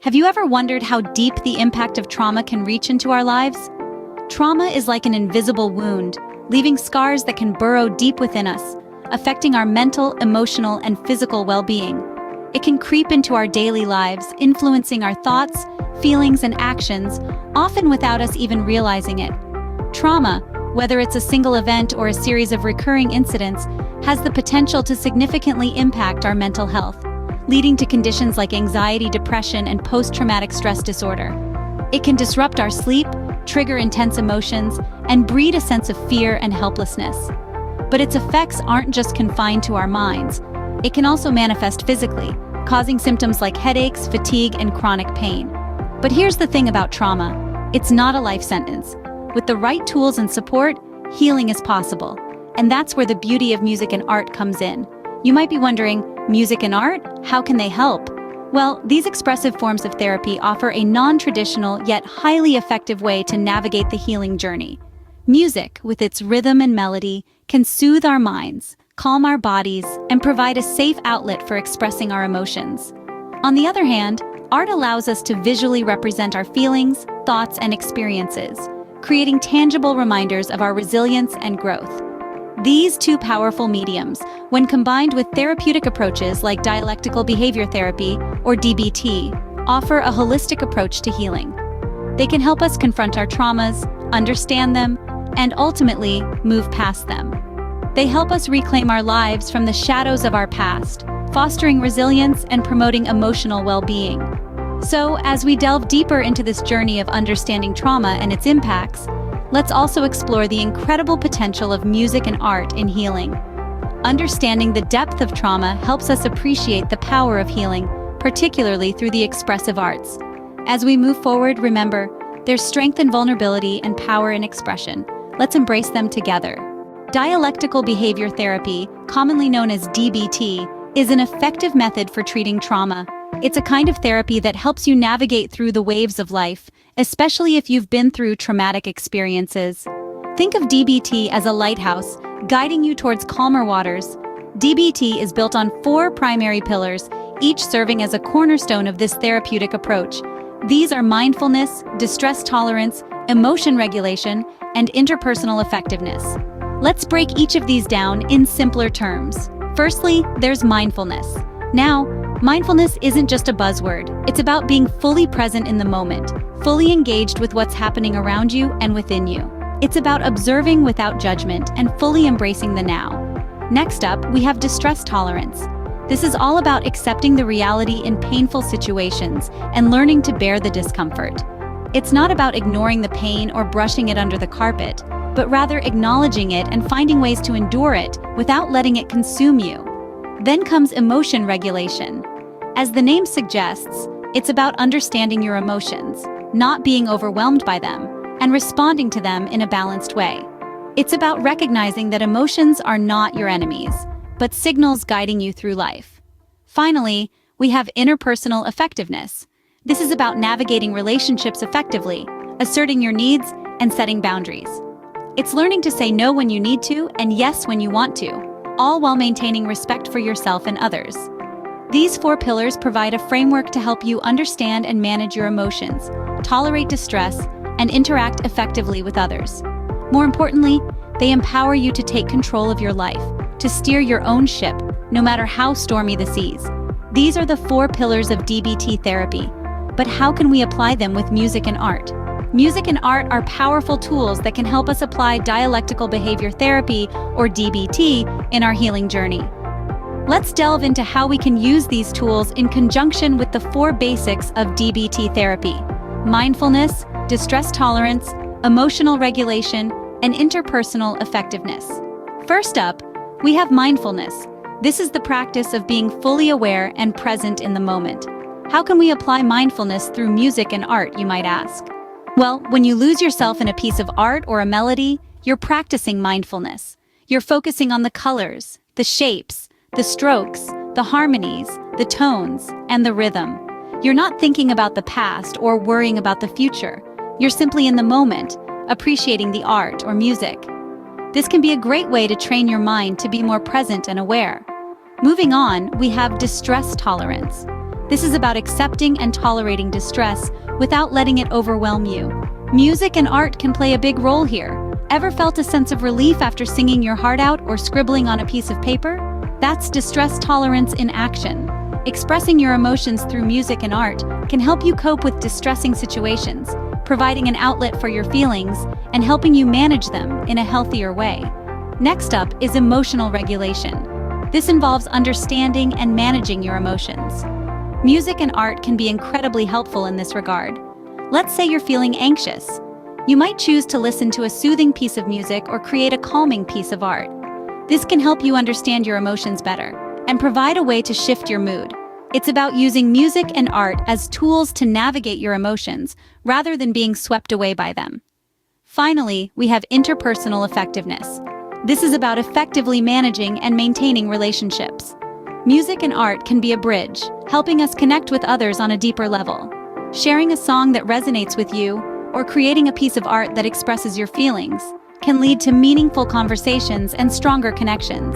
Have you ever wondered how deep the impact of trauma can reach into our lives? Trauma is like an invisible wound, leaving scars that can burrow deep within us, affecting our mental, emotional, and physical well-being. It can creep into our daily lives, influencing our thoughts, feelings, and actions, often without us even realizing it. Trauma, whether it's a single event or a series of recurring incidents, has the potential to significantly impact our mental health, leading to conditions like anxiety, depression, and post-traumatic stress disorder. It can disrupt our sleep, trigger intense emotions, and breed a sense of fear and helplessness. But its effects aren't just confined to our minds. It can also manifest physically, causing symptoms like headaches, fatigue, and chronic pain. But here's the thing about trauma: it's not a life sentence. With the right tools and support, healing is possible. And that's where the beauty of music and art comes in. You might be wondering, music and art? How can they help? Well, these expressive forms of therapy offer a non-traditional yet highly effective way to navigate the healing journey. Music, with its rhythm and melody, can soothe our minds, calm our bodies, and provide a safe outlet for expressing our emotions. On the other hand, art allows us to visually represent our feelings, thoughts, and experiences, creating tangible reminders of our resilience and growth. These two powerful mediums, when combined with therapeutic approaches like Dialectical Behaviour Therapy or DBT, offer a holistic approach to healing. They can help us confront our traumas, understand them, and ultimately move past them. They help us reclaim our lives from the shadows of our past, fostering resilience and promoting emotional well-being. So, as we delve deeper into this journey of understanding trauma and its impacts, let's also explore the incredible potential of music and art in healing. Understanding the depth of trauma helps us appreciate the power of healing, particularly through the expressive arts. As we move forward, remember, there's strength in vulnerability and power in expression. Let's embrace them together. Dialectical Behaviour Therapy, commonly known as DBT, is an effective method for treating trauma. It's a kind of therapy that helps you navigate through the waves of life, especially if you've been through traumatic experiences. Think of DBT as a lighthouse, guiding you towards calmer waters. DBT is built on 4 primary pillars, each serving as a cornerstone of this therapeutic approach. These are mindfulness, distress tolerance, emotion regulation, and interpersonal effectiveness. Let's break each of these down in simpler terms. Firstly, there's mindfulness. Now, mindfulness isn't just a buzzword. It's about being fully present in the moment, fully engaged with what's happening around you and within you. It's about observing without judgment and fully embracing the now. Next up, we have distress tolerance. This is all about accepting the reality in painful situations and learning to bear the discomfort. It's not about ignoring the pain or brushing it under the carpet, but rather acknowledging it and finding ways to endure it without letting it consume you. Then comes emotion regulation. As the name suggests, it's about understanding your emotions, not being overwhelmed by them, and responding to them in a balanced way. It's about recognizing that emotions are not your enemies, but signals guiding you through life. Finally, we have interpersonal effectiveness. This is about navigating relationships effectively, asserting your needs, and setting boundaries. It's learning to say no when you need to and yes when you want to, all while maintaining respect for yourself and others. These 4 pillars provide a framework to help you understand and manage your emotions, tolerate distress, and interact effectively with others. More importantly, they empower you to take control of your life, to steer your own ship, no matter how stormy the seas. These are the 4 pillars of DBT therapy. But how can we apply them with music and art? Music and art are powerful tools that can help us apply dialectical behavior therapy, or DBT, in our healing journey. Let's delve into how we can use these tools in conjunction with the 4 basics of DBT therapy: mindfulness, distress tolerance, emotional regulation, and interpersonal effectiveness. First up, we have mindfulness. This is the practice of being fully aware and present in the moment. How can we apply mindfulness through music and art, you might ask? Well, when you lose yourself in a piece of art or a melody, you're practicing mindfulness. You're focusing on the colors, the shapes, the strokes, the harmonies, the tones, and the rhythm. You're not thinking about the past or worrying about the future. You're simply in the moment, appreciating the art or music. This can be a great way to train your mind to be more present and aware. Moving on, we have distress tolerance. This is about accepting and tolerating distress without letting it overwhelm you. Music and art can play a big role here. Ever felt a sense of relief after singing your heart out or scribbling on a piece of paper? That's distress tolerance in action. Expressing your emotions through music and art can help you cope with distressing situations, providing an outlet for your feelings and helping you manage them in a healthier way. Next up is emotional regulation. This involves understanding and managing your emotions. Music and art can be incredibly helpful in this regard. Let's say you're feeling anxious. You might choose to listen to a soothing piece of music or create a calming piece of art. This can help you understand your emotions better and provide a way to shift your mood. It's about using music and art as tools to navigate your emotions rather than being swept away by them. Finally, we have interpersonal effectiveness. This is about effectively managing and maintaining relationships. Music and art can be a bridge, helping us connect with others on a deeper level. Sharing a song that resonates with you, or creating a piece of art that expresses your feelings, can lead to meaningful conversations and stronger connections.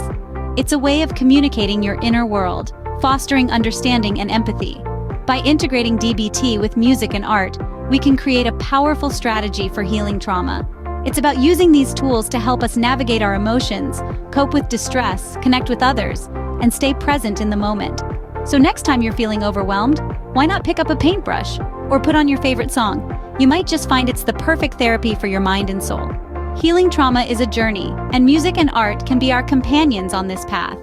It's a way of communicating your inner world, fostering understanding and empathy. By integrating DBT with music and art, we can create a powerful strategy for healing trauma. It's about using these tools to help us navigate our emotions, cope with distress, connect with others, and stay present in the moment. So next time you're feeling overwhelmed, why not pick up a paintbrush or put on your favorite song? You might just find it's the perfect therapy for your mind and soul. Healing trauma is a journey, and music and art can be our companions on this path.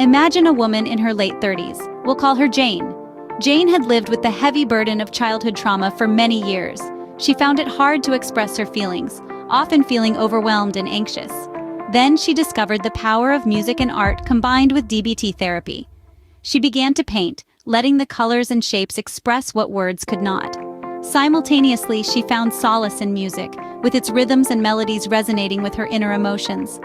Imagine a woman in her late 30s. We'll call her Jane. Jane had lived with the heavy burden of childhood trauma for many years. She found it hard to express her feelings, often feeling overwhelmed and anxious. Then she discovered the power of music and art combined with DBT therapy. She began to paint, letting the colors and shapes express what words could not. Simultaneously, she found solace in music, with its rhythms and melodies resonating with her inner emotions.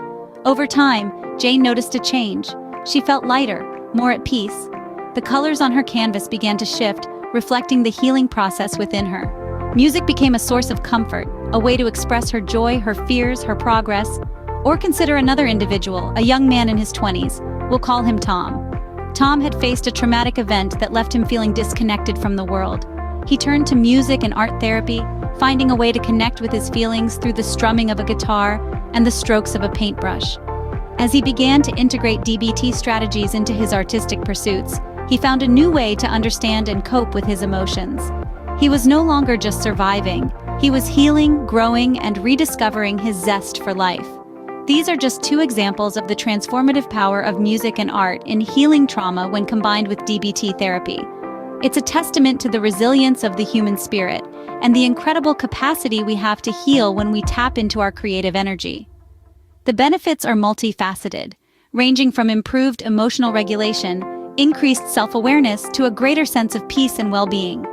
Over time, Jane noticed a change. She felt lighter, more at peace. The colors on her canvas began to shift, reflecting the healing process within her. Music became a source of comfort, a way to express her joy, her fears, her progress. Or consider another individual, a young man in his 20s. We'll call him Tom. Tom had faced a traumatic event that left him feeling disconnected from the world. He turned to music and art therapy, finding a way to connect with his feelings through the strumming of a guitar and the strokes of a paintbrush. As he began to integrate DBT strategies into his artistic pursuits, he found a new way to understand and cope with his emotions. He was no longer just surviving, he was healing, growing, and rediscovering his zest for life. These are just two examples of the transformative power of music and art in healing trauma when combined with DBT therapy. It's a testament to the resilience of the human spirit and the incredible capacity we have to heal when we tap into our creative energy. The benefits are multifaceted, ranging from improved emotional regulation, increased self-awareness, to a greater sense of peace and well-being.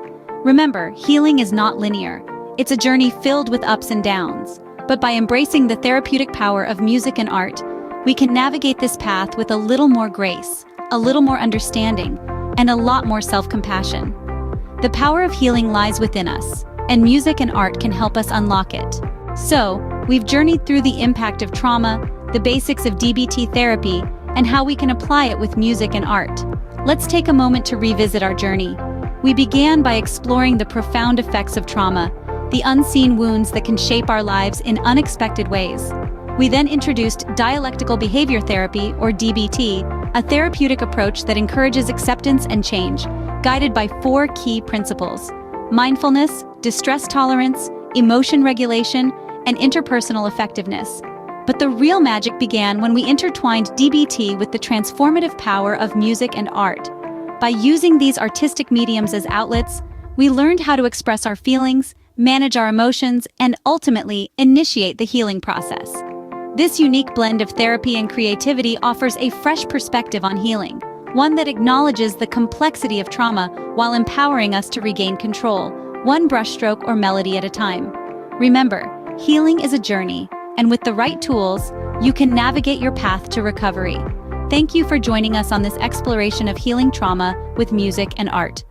Remember, healing is not linear. It's a journey filled with ups and downs. But by embracing the therapeutic power of music and art, we can navigate this path with a little more grace, a little more understanding, and a lot more self-compassion. The power of healing lies within us, and music and art can help us unlock it. So, we've journeyed through the impact of trauma, the basics of DBT therapy, and how we can apply it with music and art. Let's take a moment to revisit our journey. We began by exploring the profound effects of trauma, the unseen wounds that can shape our lives in unexpected ways. We then introduced Dialectical Behaviour Therapy, or DBT, a therapeutic approach that encourages acceptance and change, guided by 4 key principles: mindfulness, distress tolerance, emotion regulation, and interpersonal effectiveness. But the real magic began when we intertwined DBT with the transformative power of music and art. By using these artistic mediums as outlets, we learned how to express our feelings, manage our emotions, and ultimately initiate the healing process. This unique blend of therapy and creativity offers a fresh perspective on healing, one that acknowledges the complexity of trauma while empowering us to regain control, one brushstroke or melody at a time. Remember, healing is a journey, and with the right tools, you can navigate your path to recovery. Thank you for joining us on this exploration of healing trauma with music and art.